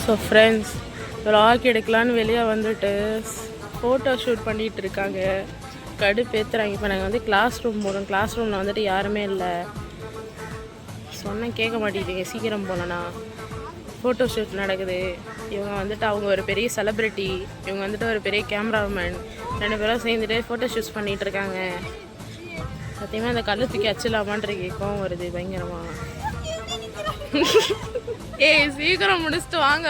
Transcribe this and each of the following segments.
So friends vlog எடுக்கலான்னு வெளியே வந்துட்டு ஃபோட்டோ ஷூட் பண்ணிகிட்டு இருக்காங்க. கடுப்பேற்றுறாங்க. இப்போ நாங்கள் வந்து கிளாஸ் ரூம் போகிறோம். கிளாஸ் ரூமில் வந்துட்டு யாருமே இல்லை. சொன்னால் கேட்க மாட்டேங்குதுங்க. சீக்கிரம் போனேண்ணா ஃபோட்டோ ஷூட் நடக்குது. இவங்க வந்துட்டு அவங்க ஒரு பெரிய செலிப்ரிட்டி, இவங்க வந்துட்டு ஒரு பெரிய கேமராமேன், 2 பேரும் சேர்ந்துட்டு ஃபோட்டோ ஷூட்ஸ் பண்ணிகிட்டு இருக்காங்க. சத்தியமாக அந்த கல்லு தூக்கி அச்சிடலாமான்ற கேட்கவும் வருது பயங்கரமா. ஏய் சீக்கிரம் முடிச்சுட்டு வாங்க.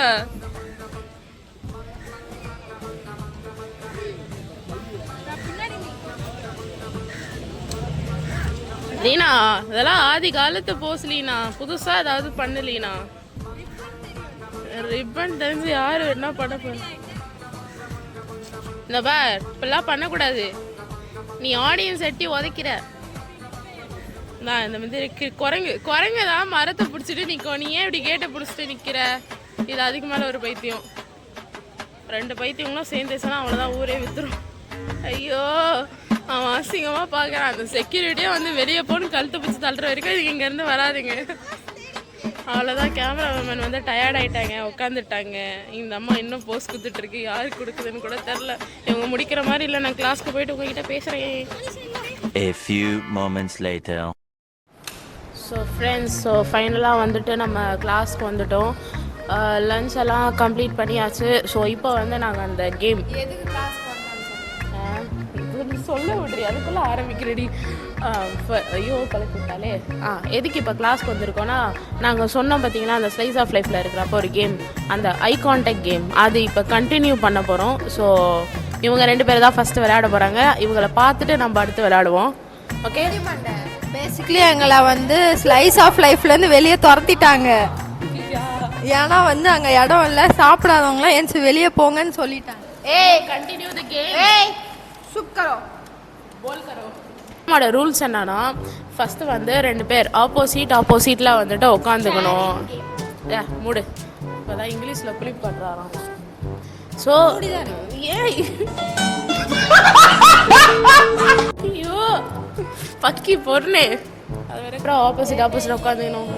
லீனா இதெல்லாம் ஆதி காலத்து போஸ் லீனா, புதுசா ஏதாவது பண்ணு லீனா. ரிப்பன் தெரிஞ்சு யாரு என்ன பண்ண போற? இந்த பார் இப்பெல்லாம் பண்ணக்கூடாது. நீ ஆடியன்ஸ் எட்டி உதைக்கிற. நான் இந்த மாதிரி குரங்கு தான் மரத்தை பிடிச்சிட்டு நிற்கும். நீ ஏன் இப்படி கேட்டை பிடிச்சிட்டு நிற்கிற? இது அதுக்கு மேலே ஒரு பைத்தியம். 2 பைத்தியங்களும் சேர்ந்துச்சுன்னா அவ்வளோதான், ஊரே வித்துரும். ஐயோ அவன் அசிங்கமாக பார்க்குறான். அந்த செக்யூரிட்டியே வந்து வெளியே போன்னு கழுத்து பிடிச்சி தள்ளுற வரைக்கும் இதுக்கு இங்கேருந்து வராதுங்க. அவ்வளோதான். கேமராமேன் வந்து டயர்ட் ஆகிட்டாங்க, உட்காந்துட்டாங்க. இந்த அம்மா இன்னும் போஸ் கொடுத்துட்ருக்கு. யாருக்கு கொடுக்குதுன்னு கூட தெரில. இவங்க முடிக்கிற மாதிரி இல்லை. நான் கிளாஸ்க்கு போயிட்டு உங்ககிட்ட பேசுகிறேன். A few moments later. So friends, so ஃபைனலாக வந்துட்டு நம்ம கிளாஸ்க்கு வந்துட்டோம். லன்ச் எல்லாம் கம்ப்ளீட் பண்ணியாச்சு. ஸோ இப்போ வந்து நாங்கள் அந்த கேம் சொல்ல விட்றி அதுக்குள்ளே ஆரம்பிக்கிறடி. ஐயோ கலக்கி விட்டாலே. எதுக்கு இப்போ கிளாஸ்க்கு வந்திருக்கோன்னா, நாங்கள் சொன்னோம் பார்த்தீங்கன்னா அந்த ஸ்லைஸ் ஆஃப் லைஃப்பில் இருக்கிறப்போ ஒரு கேம், அந்த ஐ கான்டாக்ட் கேம், அது இப்போ கண்டினியூ பண்ண போகிறோம். ஸோ இவங்க 2 பேர் தான் ஃபஸ்ட்டு விளையாட போகிறாங்க. இவங்களை பார்த்துட்டு நம்ம அடுத்து விளையாடுவோம். ஓகே. பேசிக்கலி எங்களை வந்து ஸ்லைஸ் ஆஃப் லைஃப்லேருந்து வெளியே துரத்திட்டாங்க. ஏன்னா வந்து அங்கே இடம் இல்லை, சாப்பிடாதவங்களாம் ஏன்ச்சு வெளியே போங்கன்னு சொல்லிட்டாங்க. ஏய் கண்டினியூ தி கேம். ஏய் சுப் கரோ போல் கரோ. நம்மளோட ரூல்ஸ் என்னன்னா, ஃபஸ்ட்டு வந்து 2 பேர் ஆப்போசிட்டில் வந்துட்டு உட்காந்துக்கணும். மூடு. இப்போதான் இங்கிலீஷில் ஃபிலிப் பண்ணுறாராம். ஸோ ஏய் ஐயோ பக்கி பொருளே, அது வரைக்கும் ஆப்போசிட் உட்காந்துக்கணும்.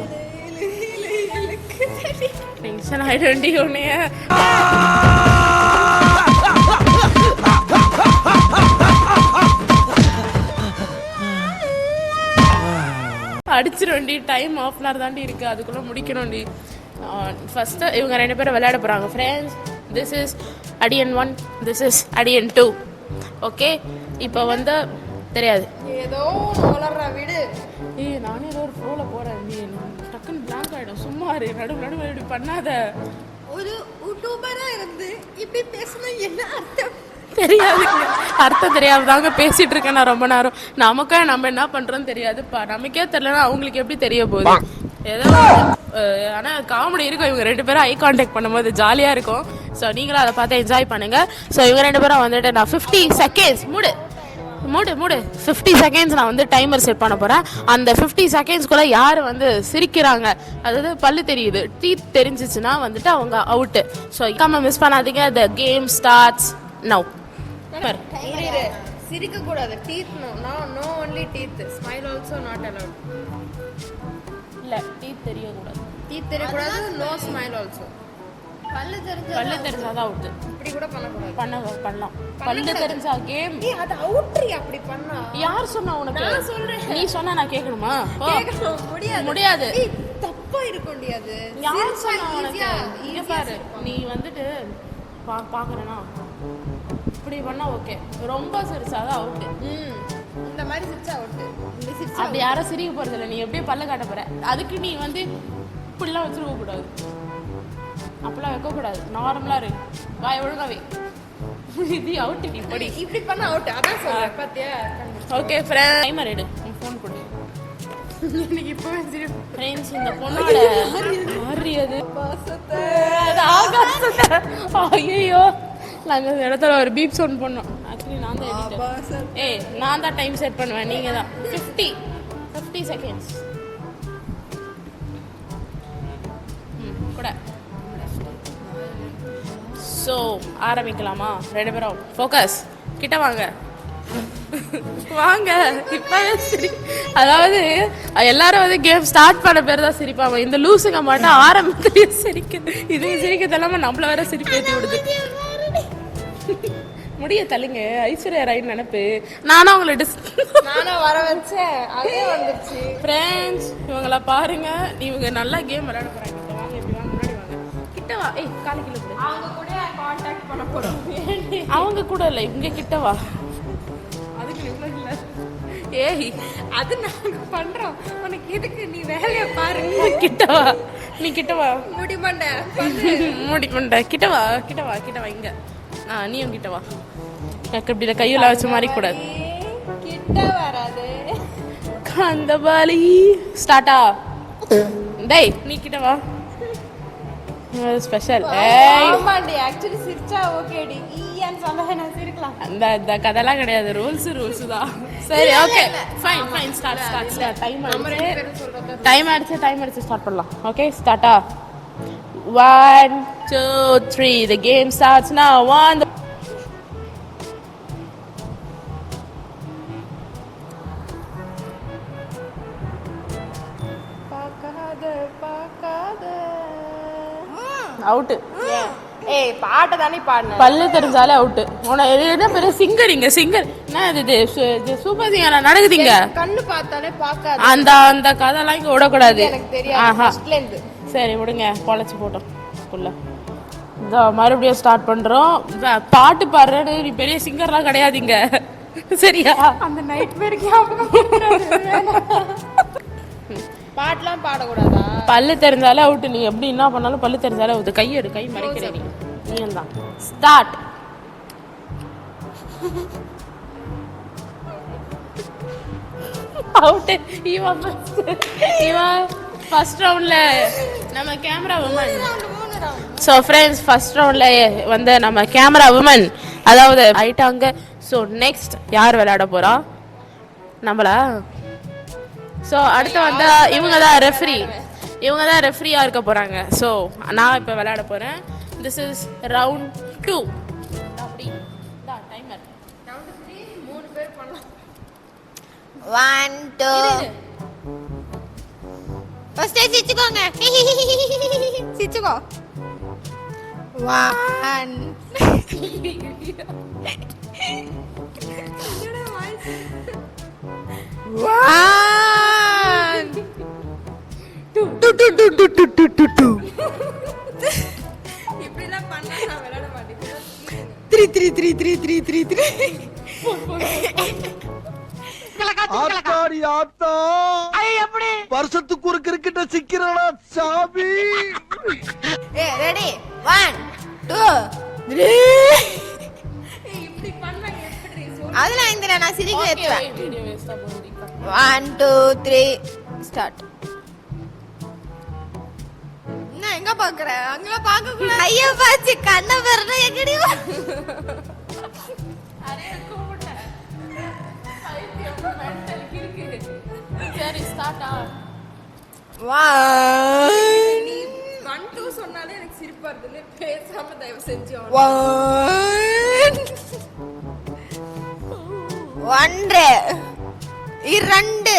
டென்ஷன் ஆகிடுண்டி உன்னைய. அடிச்சிடும்டி. டைம் ½ hour தாண்டி இருக்கு, அதுக்குள்ள முடிக்கணும்டி. ஃபர்ஸ்ட் இவங்க 2 பேரும் விளையாட போறாங்க. ஃப்ரெண்ட்ஸ், திஸ் இஸ் அடியன் 1, திஸ் இஸ் அடியன் 2. ஓகே. இப்போ வந்து தெரியாது ஏதோ வளர்ற வீடு. ஏய் நானே ஏதோ ஒரு ஃப்ளோல போறேன். நீ டக்குன்னு பிளாங்க் ஆயிடும். சும்மா நடுவு இப்படி பண்ணாத. ஒரு யூடியூபரா இருந்து இப்படி பேசினா என்ன அர்த்தம் தெரியாது. அர்த்தம் தெரியாதாங்க பேசிட்டு இருக்கேன் நான் ரொம்ப நேரம். நமக்கே நம்ம என்ன பண்றோம்னு தெரியாதுப்பா. நமக்கே தெரியலன்னா அவங்களுக்கு எப்படி தெரிய போகுது? ஏதோ ஆனால் காமெடி இருக்கும். இவங்க 2 பேரும் ஐ கான்டாக்ட் பண்ணும்போது ஜாலியாக இருக்கும். ஸோ நீங்களும் அதை பார்த்து என்ஜாய் பண்ணுங்க. ஸோ இவங்க 2 பேரும் வந்துட்டு நான் 50 செகண்ட்ஸ் மூடு 50 செகண்ட்ஸ் நான் வந்து டைமர் செட் பண்ண போகிறேன். அந்த 50 செகண்ட்ஸ்குள்ளே யார் வந்து சிரிக்கிறாங்க, அதாவது பல்லு தெரியுது, டீத் தெரிஞ்சிச்சுன்னா வந்துட்டு அவங்க அவுட்டு. ஸோ கம்ம மிஸ் பண்ணாதீங்க. The game starts now. சிரிக்க கூடாது. Teeth no only teeth. Smile also not allowed. இல்ல டீத் தெரியக்கூடாது. டீத் தெரியக்கூடாது. No smile also. பல்லு தெரிஞ்சாதான் அவுட். இப்படி கூட பண்ணக்கூடாது. பண்ணலாம். பல்லு தெரிஞ்சா கேம். அது அவுட்ரி. அப்படி பண்ணா யார் சொன்னா உனக்கு? நான் சொல்றேன். நீ சொன்னா நான் கேட்கணுமா? முடியாது. தப்பா இருக்க முடியாது. யார் சொன்னா உனக்கு? இங்க பாரு, நீ வந்துட்டு பாக்குறேனா இப்படி பண்ணா ஓகே. ரொம்ப சிரிச்சாதான் அவுட். இந்த மாதிரி சிரிச்சா அவுட். அப்படி யாரும் சிரிக்க போறது இல்லை. நீ எப்படியே பல்ல காட்ட போற. அதுக்கு நீ வந்து இப்படிலாம் வச்சிருக்க கூடாது. அப்பெல்லாம் வைக்கக்கூடாது. நார்மலா இருக்கு. வாய் ஒழுங்காவே. இது அவுட். நீ இப்படி பண்ண அவுட். அதான் சொல்றேன். பாத்தியா? ஓகே ஃப்ரெண்ட், டைமர் எடு. ஃபோன் கொடு. எனக்கு இப்பவே சிரிப்பு. ஃப்ரெண்ட்ஸ், இந்த பொண்ணோட மாறியது பாசத்தை. ஐயோ நாங்கள் இந்த இடத்துல ஒரு பீப் சவுண்ட் பண்ணோம். ஆக்சுவலி நான் தான் எடிட்டர். நான் தான் டைம் செட் பண்ணுவேன். நீங்கள் தான் 50 செகண்ட்ஸ் கூட. ஸோ ஆரம்பிக்கலாமா? 2 பேரும் ஃபோக்கஸ். கிட்ட வாங்க. வாங்க இப்பவே சரி. அதாவது எல்லாரும் வந்து கேம் ஸ்டார்ட் பண்ண பேர் தான் சிரிப்பாங்க. இந்த லூசுங்க மட்டும் ஆரம்பத்திலேயே சிரிக்குது. இது சிரிக்கிறதெல்லாம நம்மள வேற சிரிப்பு ஏற்றி விடுது. முடிய தள்ளுங்க. ஐஸ்வர்யா ராய் நினைப்பு. நானும் அவங்கள நானும் வர வச்சேன், அதே வந்துருச்சு. ஃப்ரெண்ட்ஸ் இவங்கள பாருங்க, இவங்க நல்லா கேம் விளையாட போறாங்க. வாங்க இப்படி வாங்க, முன்னாடி வாங்க, கிட்ட வா. ஏய் காலு கிலோ கொடு. அவங்க கூட கான்டாக்ட் பண்ண போறோம். அவங்க கூட இல்லை, இங்க கிட்ட வா. அதுக்கு இவ்வளோ இல்லை. ஏய் அது நாங்க பண்றோம், உனக்கு எதுக்கு? நீ வேலையை பாரு. கிட்ட வா, நீ கிட்ட வா. முடிமண்ட மூடி பண்ண. கிட்ட வா, கிட்ட வா, கிட்ட வா. இங்க நீயும் கிட்ட வா. எனக்கு இப்படி கையெல்லாம் வச்ச மாதிரி கூடாது. கிட்ட வராது. கந்தபாலி ஸ்டார்ட்டா. டேய் நீ கிட்ட வா. ஸ்பெஷல். ஆமாண்டி, ஆக்சுவலி சிரிச்சா ஓகேடி. ஈயான்னு சொன்னா நான் சிரிக்கலாம். அந்த கதெல்லாம் கிடையாது, ரூல்ஸ் தான். சரி okay fine fine start. Time ஆயிடுச்சு ஸ்டார்ட் பண்ணலாம். ஓகே ஸ்டார்ட்டா. 1 2 3 the game starts now. 1 out. ஏய் பாட்ட தானே பாடுன. பல்லு தெரிஞ்சாலே அவுட். என்ன பெரிய சிங்கர், இங்க சிங்கர் என்ன இது சூப்பர் சிங்கர் நடக்குதுங்க. கண்ணு பார்த்தாலே பார்க்காத. அந்த கதைலாம் இங்க விடக்கூடாது. எனக்கு தெரியாது ஃபர்ஸ்ட்ல இருந்து. சரி விடுங்க, பொழைச்சு போட்டோம் புள்ள. இந்த மறுபடியும் ஸ்டார்ட் பண்றோம். பாட்டு பாடுறது நீ பெரிய சிங்கர்லாம் கிடையாதுங்க, சரியா? அந்த நைட் பேருக்கு பாட்டுலாம் பாடக்கூடாதா? பல்லு தெரிஞ்சாலே அவுட். நீ எப்படி என்ன பண்ணாலும் பல்லு தெரிஞ்சாலே அவுட். கையெடு, கை மறைக்கிற நீ தான். ஸ்டார்ட். அவுட். இவன் ஃபர்ஸ்ட் ரவுண்ட்ல நம்ம camera woman. So friends first ரவுண்ட்ல வந்து நம்ம கேமரா உமன் அதாவது ஆயிட்டாங்க. ஸோ நெக்ஸ்ட் யார் விளையாட போறா? நம்மளா? ஸோ அடுத்து வந்து இவங்க தான் ரெஃப்ரியா இருக்க போறாங்க. ஸோ நான் இப்போ விளையாட போறேன். This is round 2. அப்படி டைமர். ரவுண்ட் 3 3 பேர் பண்ணலாம். 1 2 ஃபர்ஸ்ட் சிச்சுக்கோங்க. சிச்சுக்கோ. 1 இப்படிலாம் பண்ணா நான் விளையாட மாட்டேன். 3 3 3 3 3 3 3 ஆத்தாடி ஆத்தா. எப்படி வருஷத்துக்கு ஒரு கிரிக்கெட்ட சிக்கிறடா சாமி. ரெடி 1 2 3. இப்படி பண்ணா எப்படி அதெல்லாம் இந்த நான் சிரிக்க ஏத்துவேன். 1 2 3 ஸ்டார்ட். என்ன எங்க பாக்குற? அங்கல பார்க்க கூடாது. ஐயோ பாச்சி கண்ண வரணும் எங்கடி வா. அரே கூப்பிட்ட. பைத்தியம் மெண்டல் கிறுக்கு. சரி ஸ்டார்ட் ஆ. 1 நீ 1 2 சொன்னாலே எனக்கு சிரிப்பா வருது. பேசாம தயவு செஞ்சு 1 1 2 3.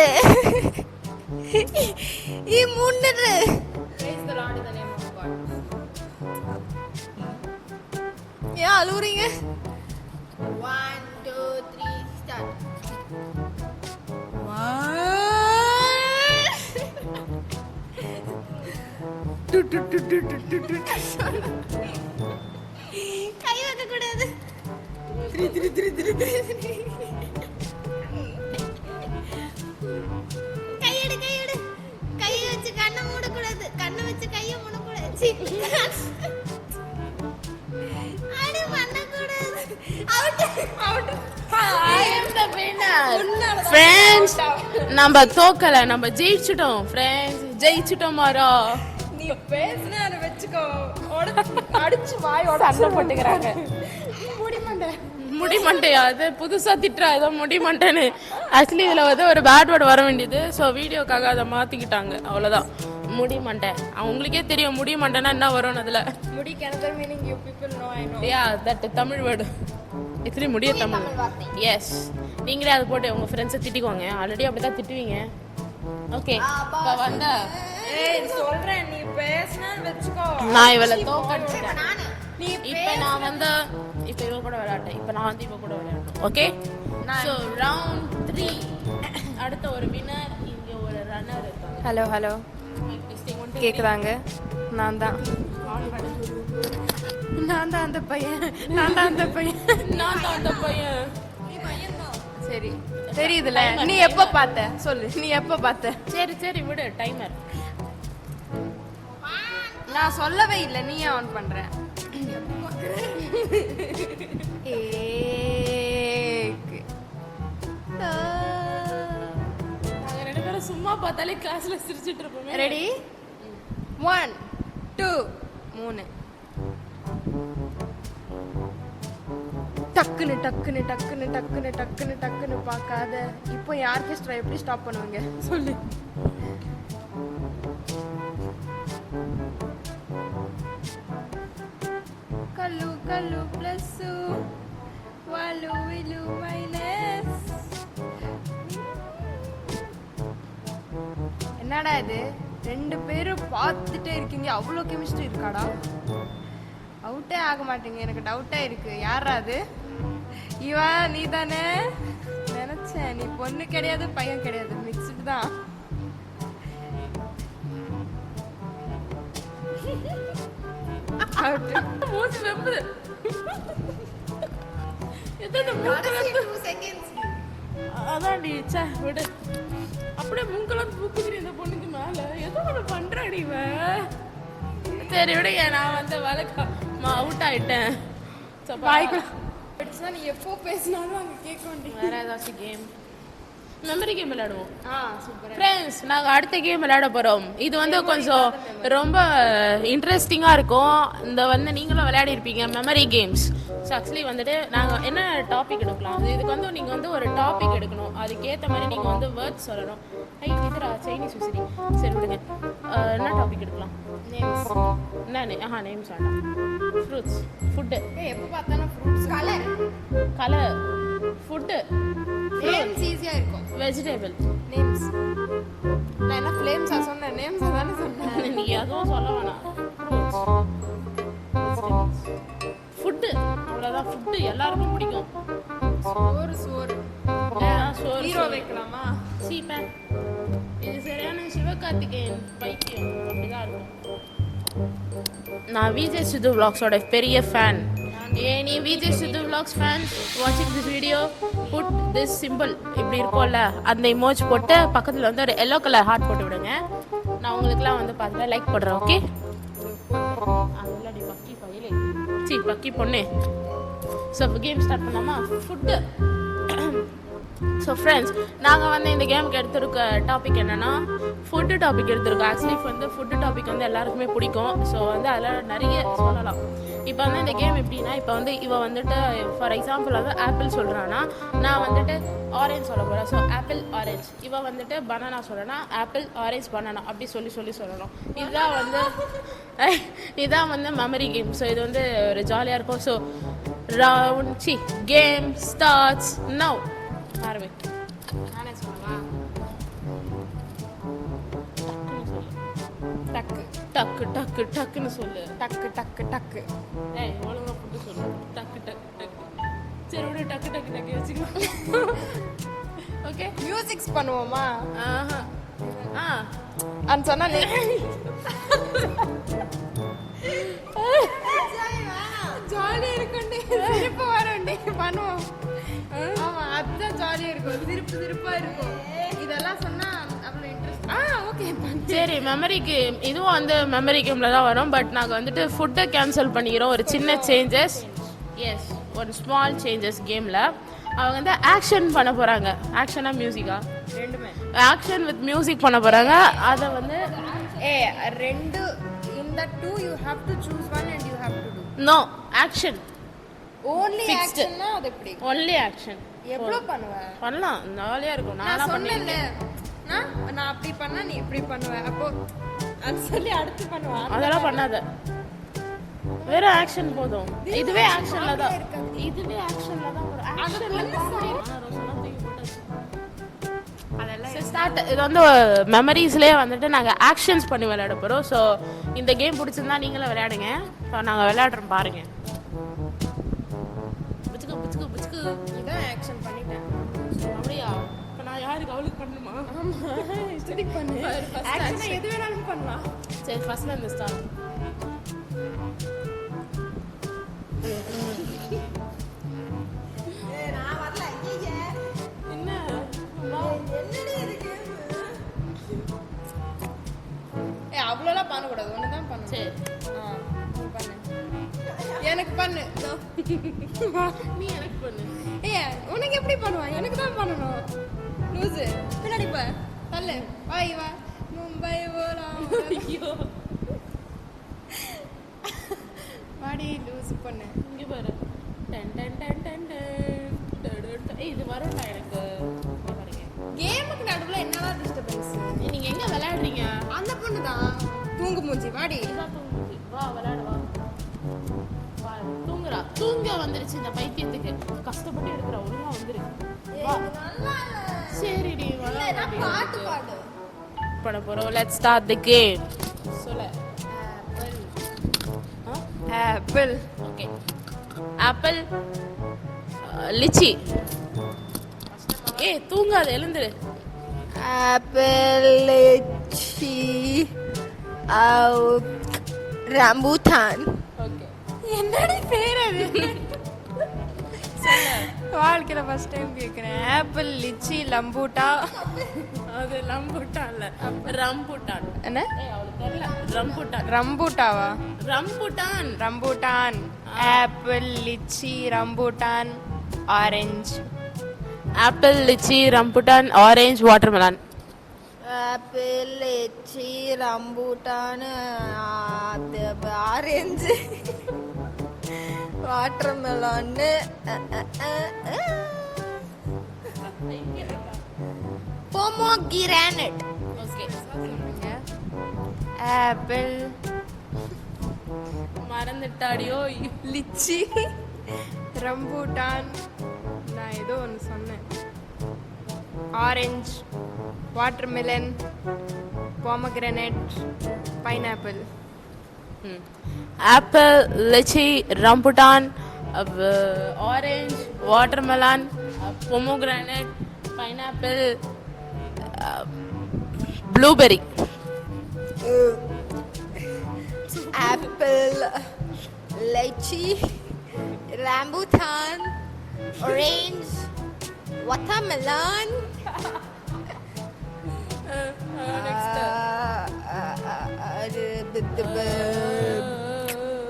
Praise the Lord in the name of God. Yeah, அழுவுறீங்க. 1 2 3 start. 1 கை வைக்க கூடாது. 3 3 3 3 கையெடு கையை வச்சு கண்ணை மூடக்கூடாது. கண்ணை வச்சு கையை மூடக்கூடாது. அடி பண்ணக்கூடாது. Out. I am the winner. Friends நம்ம தோக்கல, நம்ம ஜெயிச்சிட்டோம். ஃப்ரெண்ட்ஸ் ஜெயிச்சிட்டோம் மாரா. நீ பேசுனா அத வெச்சுக்கோ. அடிச்சு வாய் சண்டை போட்டுக்கறாங்க. முடிமண்டையா? அது புதுசா திட்டுறா ஏதோ முடிமண்டைன்னு. ஆக்சுவலி இதுல வந்து ஒரு பேட் வேர்ட் வர வேண்டியது. ஸோ வீடியோக்காக அதை மாத்திக்கிட்டாங்க, அவ்வளோதான். முடிமண்டை அவங்களுக்கே தெரியும் முடிமண்டைன்னா என்ன வரும் அதுல. முடி another meaning you people know I know. Yeah, that Tamil word. எத்தனை முடிய தமிழ் எஸ் நீங்களே அது போட்டு உங்கள் ஃப்ரெண்ட்ஸை திட்டிக்கோங்க ஆல்ரெடி அப்படி தான் திட்டுவீங்க ஓகே இப்போ வந்தா சொல்றேன் நீ பேசினா வெச்சுக்கோ நான் இவளை தோக்கடிச்சிட்டேன் இப்போ நான் வந்து இப்போ இவ கூட விளையாட்டேன் இப்போ நான் வந்து இவ கூட விளையாட்டேன் ஓகே ஸோ ரவுண்ட் 3 அடுத்த ஒரு வினர் இங்கே ஒரு ரன்னர் இருக்காங்க ஹலோ ஹலோ கேக்குதாங்க நான் தான் அந்த பையன் நான் தான் அந்த பையன் சரி தெரியுதுல நீ எப்ப பார்த்த சொல்லு நீ எப்ப பார்த்த சரி விடு டைமர் நான் சொல்லவே இல்லை நீ ஏன் ஆன் பண்ற நாங்கள் 2 பேரும் சும்மா பார்த்தாலே கிளாஸ்ல சிரிச்சிட்டு இருப்போமே ரெடி 1 2 3 டக்குன்னு டக்குன்னு டக்குன்னு டக்குன்னு டக்குன்னு டக்குன்னு பார்க்காத இப்போ ஆர்கெஸ்ட்ரா எப்படி ஸ்டாப் பண்ணுவாங்க சொல்லு கல்லு கல்லு பிளஸ் வாலு விலு மைனஸ் என்னடா இது 2 பேரும் பார்த்துட்டே இருக்கீங்க அவ்வளோ கெமிஸ்ட்ரி இருக்காடா அவுட்டே ஆக மாட்டேங்க எனக்கு டவுட்டா இருக்கு யாரா அது இவா நீ தானே நினைச்சேன் நீ பொண்ணு கிடையாது பையன் கிடையாது மிக்ஸ்டு தான் மூச்சு வெம்புது அதான் டி சே விடு அப்படியே மூக்கெல்லாம் தூக்குது இந்த பொண்ணுக்கு மேல ஏதோ ஒன்று பண்றாடி இவன் சரி விடுங்க நான் வந்து அவுட் ஆயிட்டேன் நீ எப்போ பேசினாலும் அங்க கேட்க வேண்டிய வேற ஏதாச்சும் கேம் மெமரி கேம் விளையாடுவோம் சூப்பர் ஃப்ரெண்ட்ஸ் நாங்கள் அடுத்த கேம் விளையாட போகிறோம் இது வந்து கொஞ்சம் ரொம்ப இன்ட்ரெஸ்டிங்காக இருக்கும் இந்த வந்து நீங்களும் விளையாடி இருப்பீங்க மெமரி கேம்ஸ் ஸோ ஆக்சுவலி வந்துட்டு நாங்கள் என்ன டாபிக் எடுக்கலாம் இதுக்கு வந்து நீங்கள் வந்து ஒரு டாபிக் எடுக்கணும் அதுக்கேற்ற மாதிரி நீங்கள் வந்து வேர்ட்ஸ் சொல்லணும் இதுரா சைனீஸ் விசிறி சரி விடுங்க என்ன டாபிக் எடுக்கலாம் நேம்ஸ் என்ன நேம்ஸ் வேண்டாம் ஃப்ரூட்ஸ் ஃபுட்டு எப்போ பார்த்தாலும் ஃப்ரூட்ஸ் கலர் ஃபுட்டு நேம்ஸ் ஈஸியா இருக்கும் வெஜிடபிள் நேம்ஸ் நான் என்ன ஃப்ளேம்ஸா சொன்னேன் நேம்ஸ் தானே சொன்னேன் நீ எதுவும் சொல்ல வேணாம் ஃபுட்டு அவ்வளோதான் ஃபுட்டு எல்லாருக்கும் பிடிக்கும் சோறு சோறு சோறு ஹீரோ வைக்கலாமா சீப்பேன் இது சரியான சிவகார்த்திகேயன் பைத்தியம் அப்படிதான் இருக்கும் நான் விஜய் சித்து vlogsோட பெரிய ஃபேன் நீ விஜய் சித்து vlogs ஃபேன் வாட்சிங் this video but this simple இப்படி இருக்கும்ல அந்த இமோஜ் போட்டு பக்கத்தில் வந்து ஒரு எல்லோ கலர் ஹார்ட் போட்டு விடுங்க நான் உங்களுக்குலாம் வந்து பார்த்துட்டு லைக் பண்ணுறேன் ஓகே அதெல்லாம் பக்கி பையிலே பக்கி பொண்ணு ஸோ கேம் ஸ்டார்ட் பண்ணலாமா ஃபுட்டு ஸோ ஃப்ரெண்ட்ஸ் நாங்கள் வந்து இந்த கேமுக்கு எடுத்திருக்க டாபிக் என்னென்னா ஃபுட்டு டாபிக் எடுத்திருக்கோம் ஆக்சுவலி வந்து ஃபுட்டு டாபிக் வந்து எல்லாருக்குமே பிடிக்கும் ஸோ வந்து அதில் நிறைய சொல்லலாம் இப்போ வந்து இந்த கேம் எப்படின்னா இப்போ வந்து இவன் வந்துட்டு ஃபார் எக்ஸாம்பிள் வந்து ஆப்பிள் சொல்கிறான்னா நான் வந்துட்டு ஆரஞ்ச் சொல்ல போகிறேன் ஸோ ஆப்பிள் ஆரஞ்ச் இவன் வந்துட்டு பனானா சொல்கிறேன்னா ஆப்பிள் ஆரஞ்ச் பனானா அப்படி சொல்லணும் இதுதான் வந்து மெமரி கேம் ஸோ இது வந்து ஒரு ஜாலியாக இருக்கும் ஸோ கேம் ஸ்டார்ட்ஸ் நவ் ஆரம்பி நானே சொல்லவா டக்கு டக்கு டக்கு டக்குன்னு சொல்லு டக்கு டக்கு டக்கு ஏய் ஒழுங்கா போட்டு சொல்லு டக்கு டக்கு டக்கு சரி விடு டக்கு டக்கு டக்கு வச்சுக்கலாம் ஓகே மியூசிக்ஸ் பண்ணுவோமா அன்னு சொன்னா ஜாலியா இருக்குண்டி சிரிப்பு வரும்டி பண்ணுவோம் ஆமா அதுதான் ஜாலியா இருக்கும் சிரிப்பா இருக்கும் இதெல்லாம் சொன்னா அவ்வளவு இன்ட்ரெஸ்ட் ஓகே சரி மெமரி கேம் இதுவும் வந்து மெமரி கேமில் தான் வரும் பட் நாங்கள் வந்துட்டு ஃபுட்டை கேன்சல் பண்ணிக்கிறோம் ஒரு சின்ன சேஞ்சஸ் எஸ் ஒரு ஸ்மால் சேஞ்சஸ் கேமில் அவங்க வந்து ஆக்ஷன் பண்ண போகிறாங்க ஆக்ஷனாக மியூசிக்கா ரெண்டுமே ஆக்ஷன் வித் மியூசிக் பண்ண போகிறாங்க அதை வந்து ரெண்டு இந்த two you have to choose one and you have to do no action only Fixed. ஆக்ஷன்னா அது எப்படி ஒன்லி ஆக்ஷன் எவ்வளவு பண்ணுவ பண்ணலாம் ஜாலியாக இருக்கும் நான் நான் சொன்னேன்ல பண்ணேன் நான் அப்படி பண்ணா நீ இப்படி பண்ணுவ அப்போ அது சொல்லி அடுத்து பண்ணுவா அதெல்லாம் பண்ணாத வெறும் ஆக்ஷன் போதும். இதுவே ஆக்ஷன்ல தான் ஒரு ஆக்ஷன்ல காமெடி. ஸ்டார்ட். இது வந்து மெமரிஸ்லேயே வந்துட்டு நாங்கள் ஆக்ஷன்ஸ் பண்ணி விளையாட போகிறோம். ஸோ இந்த கேம் பிடிச்சிருந்தா நீங்களும் விளையாடுங்க. ஸோ நாங்கள் விளையாடுறோம் பாருங்க. புச்சுக்கு புச்சுக்கு புச்சுக்கு. இதான் ஆக்ஷன் பண்ணிட்டேன். அப்படியா? இப்போ நான் யாருக்கு அவளுக்கு பண்ணணுமா? இஷ்டத்துக்கு பண்ணு. ஆக்ஷன் எது வேணாலும் பண்ணலாம். சரி, ஃபர்ஸ்ட்ல இருந்து ஸ்டார்ட். நான் வரல. என்ன என்னடி இது கேம்? அவ்வளோலாம் பண்ணக்கூடாது. ஒன்று தான் பண்ணு. சரி, நீ பண்ணு. எனக்கு பண்ணு. நீ எனக்கு பண்ணு. உனக்கு எப்படி பண்ணுவான்? எனக்கு தான் பண்ணணும். லூசு பின்னாடி போ. தள்ளு. வாய் வா. மும்பை போலாம். ஐயோ, வாடி லூசு பண்ணு. இங்கே பாரு. Done done done done done done done. இது வரும்டா எனக்கு. இங்க பாருங்க. கேமுக்கு நடுவில் என்னடா டிஸ்டர்பன்ஸ்? நீங்க எங்க விளையாடுறீங்க? அந்த பொண்ணு தான் தூங்கு மூஞ்சி. வாடி. இதான் தூங்குது. வா விளையாடு வா. வா, தூங்குறா. தூங்க வந்துருச்சு இந்த பைத்தியத்துக்கு. கஷ்டப்பட்டு எடுக்கிறா. ஒழுங்கா வந்துரு. வா. சரிடி விளையாடு. பாட்டு பாடு. பண்ண போறோம். Let's start the game. சொல்ல. ஆப்பிள். ஓகே. ஆப்பிள். லிச்சி. ஏய் தூங்காத, எழுந்துரு. Apple lychee rambutan. ஓகே. என்னடி பேர் அது? வாழ்க்கையில் ஃபர்ஸ்ட் டைம் கேட்குறேன். ஆப்பிள் லிச்சி லம்பூட்டா. அது லம்பூட்டான் இல்ல, ரம்பூட்டான். என்ன? ஏய் அவளுக்கு தெரியல. ரம்பூட்டான். ரம்பூட்டாவா? Rambutan. Rambutan. Apple lychee rambutan orange. Apple, lychee, rambutan, orange, watermelon. Apple lychee rambutan orange watermelon pomegranate. Okay. Apple மறந்துட்டாடியோ. Litchi rambutan. நான் ஏதோ ஒன்று சொன்னேன். Orange watermelon pomegranate pineapple. Apple, lychee, rambutan, orange, watermelon, pomegranate, pineapple, blueberry. Apple lychee rambutan orange watermelon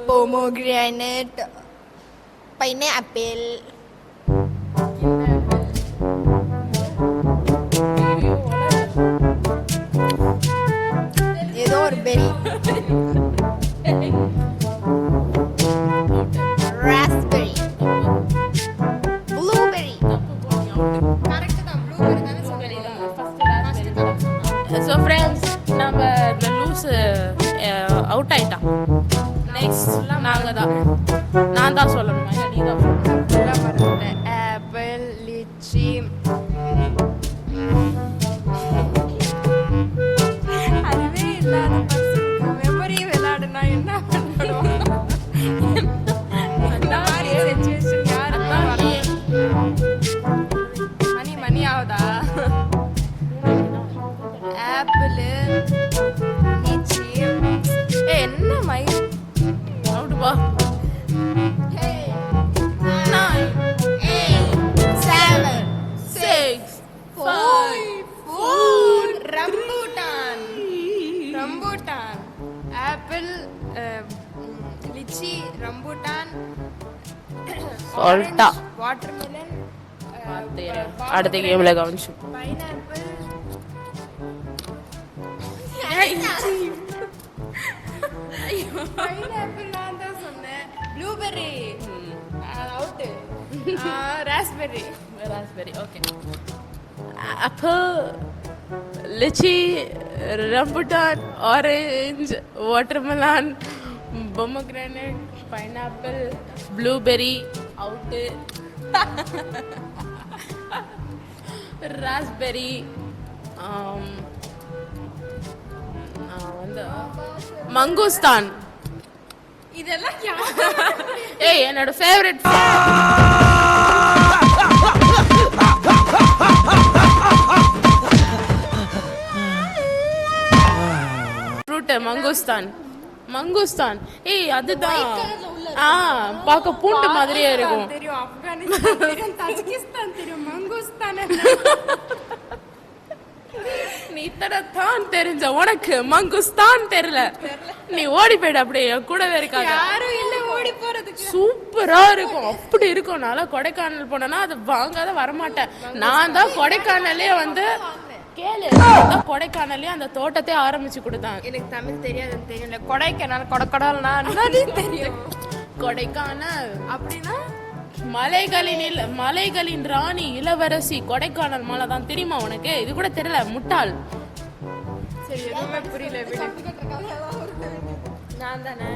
pomegranate pineapple. ஏதோ ஒரு berry. raspberry blueberry. Correct தான். Blueberry தானே சொன்னீங்க. ஸோ ஃப்ரெண்ட்ஸ், நம்ம இந்த லூஸு அவுட் ஆயிட்டான். நெக்ஸ்ட் நாங்கள் தான். நான் தான் சொல்லணுமா இல்லை நீ தான் சொல்லணும்? ஆப்பிள் லிச்சி அதுவே இல்லாத பர்சனுக்கு மெமரி விளையாடுனா என்ன பண்ணணும்? அந்த மாதிரி சிச்சுவேஷன் யாருக்கும் வரல. மணி ஆகுதா? ஆப்பிள் லிச்சி என்ன மை அவுட் பா. 9 8 7 6 5 4 rambutan. Rambutan apple lychee rambutan சொல்லிட்டா. வாட்டர்மெலன் அடுத்த கேம்ல கவனிச்சு. பைனாப்பிள் பைனாப்பிள் நான் தான் சொன்னேன். Blueberry out. Raspberry. Raspberry. Okay. Apple, lychee, rambutan, orange, watermelon, pomegranate, pineapple, blueberry out, raspberry, வந்து மங்குஸ்தான். இதெல்லாம் ஏய் என்னோட ஃபேவரட் ஃப்ரூட் மங்குஸ்தான். மங்குஸ்தான் ஏய் அதுதான். பார்க்க பூண்டு மாதிரியே இருக்கும். தெரியும், ஆப்கானிஸ்தான் தெரியும், தஜிகிஸ்தான் தெரியும், மங்குஸ்தான் நீ இத்தனைத்தான் தெரிஞ்ச உனக்கு மங்குஸ்தான் தெரியல. நீ ஓடி போயிடு, அப்படியே என் கூடவே இருக்காங்க. யாரும் இல்ல ஓடி போறதுக்கு. சூப்பரா இருக்கும், அப்படி இருக்கும். நாளா கொடைக்கானல் போனேன்னா அதை வாங்காத வரமாட்டேன். நான் தான் கொடைக்கானலே வந்து கேளு, கொடைக்கானலே அந்த தோட்டத்தை ஆரம்பிச்சு கொடுத்தாங்க. எனக்கு தமிழ் தெரியாதுன்னு தெரியல. கொடைக்கானல் கொடைக்கடல்னா தெரியும். கொடைக்கானல் அப்படின்னா மலைகளின் ராணி இளவரசி கொடைக்கானல் மலை தான். தெரியுமா உனக்கு? இது கூட தெரியல, முட்டாள். சரி எதுவுமே புரியல. நான் தானே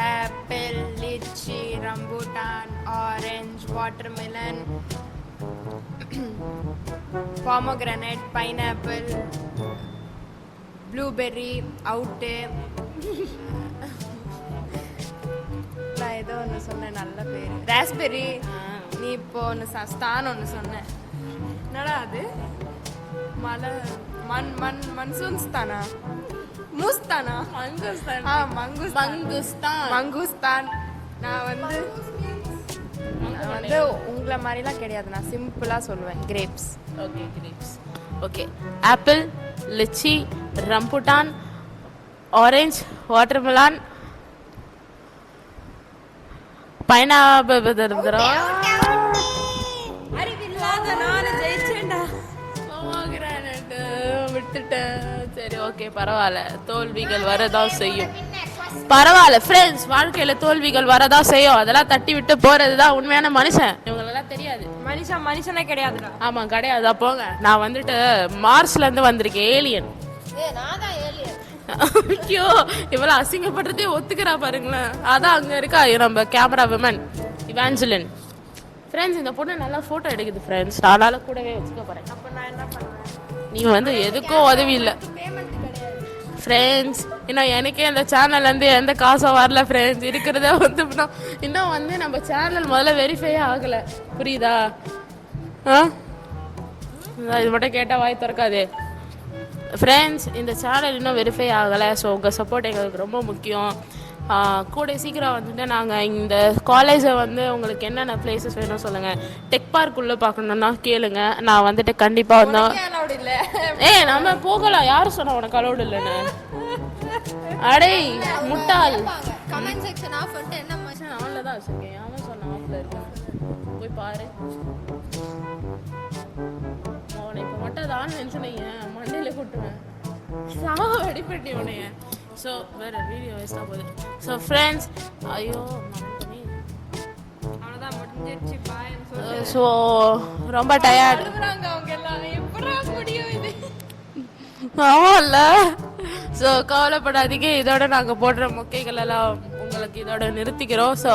apple, lychee, rambutan, orange, watermelon, pomegranate, pineapple, blueberry out. நான் ஏதோ ஒன்று சொன்னேன், நல்ல பேர் ராஸ்பெர்ரி. நீ இப்போ ஒன்று ஸ்தான் ஒன்று சொன்ன. என்னடா அது? மலை மன்சூன் ஸ்தானா? மூஸ்தானா? மங்குஸ்தான். நான் வந்து உங்களை மாதிரிலாம் கிடையாது, நான் சிம்பிளா சொல்லுவேன். Grapes. Okay grapes. Okay apple, lychee, rambutan, orange, watermelon, pineapple. விட்டுட்டேன். சரி ஓகே பரவாயில்ல, தோல்விகள் வரதான் செய்யும். பரவாயில்ல ஃப்ரெண்ட்ஸ், வாழ்க்கையில தோல்விகள் வரதான் செய்யும். அதெல்லாம் தட்டி விட்டு போறதுதான் உண்மையான மனுஷன். இவங்களெல்லாம் தெரியாது. மனுஷனே கிடையாதுடா. ஆமா கிடையாது. போங்க, நான் வந்துட்டு மார்ஸ்ல இருந்து வந்திருக்கேன், ஏலியன். ஐயோ இவ்வளவு அசிங்கப்படுறதே ஒத்துக்கிறா பாருங்களேன். அதான் அங்க இருக்கா நம்ம கேமரா விமன் இவாஞ்சலின். ஃப்ரெண்ட்ஸ் இந்த பொண்ணு நல்லா போட்டோ எடுக்குது ஃப்ரெண்ட்ஸ், அதனால கூடவே வச்சுக்க போறேன். அப்ப நான் என்ன பண்ணுவேன்? நீ வந்து எதுக்கும் உதவி இல்லை ஃப்ரெண்ட்ஸ். இன்னும் எனக்கே அந்த சேனல்ல இருந்து எந்த காசும் வரல ஃப்ரெண்ட்ஸ். இருக்கிறத வந்து இன்னும் வந்து நம்ம சேனல் முதல்ல வெரிஃபையே ஆகல, புரியுதா? இது மட்டும் கேட்டா வாய் திறக்காது ஃப்ரெண்ட்ஸ். இந்த சேனல் இன்னும் வெரிஃபை ஆகலை. ஸோ உங்கள் சப்போர்ட் எங்களுக்கு ரொம்ப முக்கியம். கூட சீக்கிரம் வந்துட்டு நாங்கள் இந்த காலேஜை வந்து உங்களுக்கு என்னென்ன பிளேசஸ் வேணும் சொல்லுங்கள். டெக் பார்க்குள்ளே பார்க்கணுன்னா கேளுங்க, நான் வந்துட்டு கண்டிப்பாக வந்தோம். நம்ம போகலாம். யாரும் சொன்னா உனக்கு அலோடு இல்லைன்னு? அடே முட்டாள். கமெண்ட் செக்ஷன் ஆஃப் பண்ணிட்டு என்ன மச்சான் ஆன்ல தான் வச்சிருக்கேன். அவன் சொன்ன ஆஃப்ல இருக்கு, போய் பாரு. அவனை இப்போ மட்டும் அதை ஆன் நினச்சுனைய மண்டையில கூட்டுவேன், சாவ அடிப்பட்டி உனைய. ஸோ வேற வீடியோ வேஸ்டாக போகுது. ஸோ ஃப்ரெண்ட்ஸ், ஐயோ அவ்வளோதான் முடிஞ்சிருச்சு. ஸோ ரொம்ப டயர்டு. அவங்க எல்லாம் எப்படா முடியும் இது? ஆமாம்ல. ஸோ கவலைப்படாதீங்க, இதோட நாங்கள் போடுற மொக்கைகள் எல்லாம் உங்களுக்கு இதோட நிறுத்திக்கிறோம். ஸோ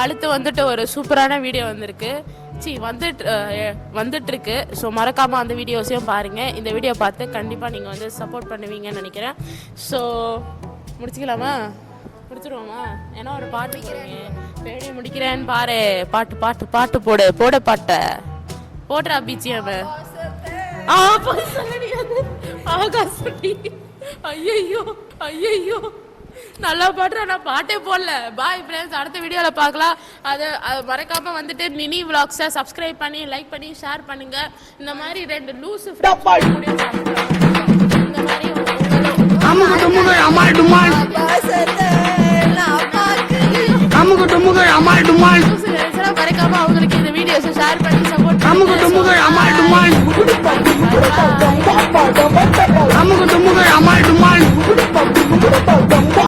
அடுத்து வந்துட்டு ஒரு சூப்பரான வீடியோ வந்திருக்கு, வந்துட்டு இருக்கு. ஸோ மறக்காமல் அந்த வீடியோஸையும் பாருங்கள். இந்த வீடியோ பார்த்து கண்டிப்பாக நீங்கள் வந்து சப்போர்ட் பண்ணுவீங்கன்னு நினைக்கிறேன். ஸோ முடிச்சுக்கலாமா? முடிச்சிருவோமா? ஏன்னா ஒரு பாட்டு பேடி முடிக்கிறேன்னு பாரு. பாட்டு பாட்டு பாட்டு போடு போட பாட்டை போடுறா பிஜிஎம். ஆகாசடி ஐயோ ஐயோ நல்லா பாடுற, நான் பாட்டே போடல. பாய் ஃப்ரெண்ட்ஸ், அடுத்த வீடியோல பார்க்கலாம். அதை மறக்காம வந்துட்டு மினி விளாக்ஸை சப்ஸ்கிரைப் பண்ணி லைக் பண்ணி ஷேர் பண்ணுங்க. இந்த மாதிரி 2 லூசு மறக்காம அவங்களுக்கு இந்த வீடியோஸை ஷேர் பண்ணி சப்போர்ட்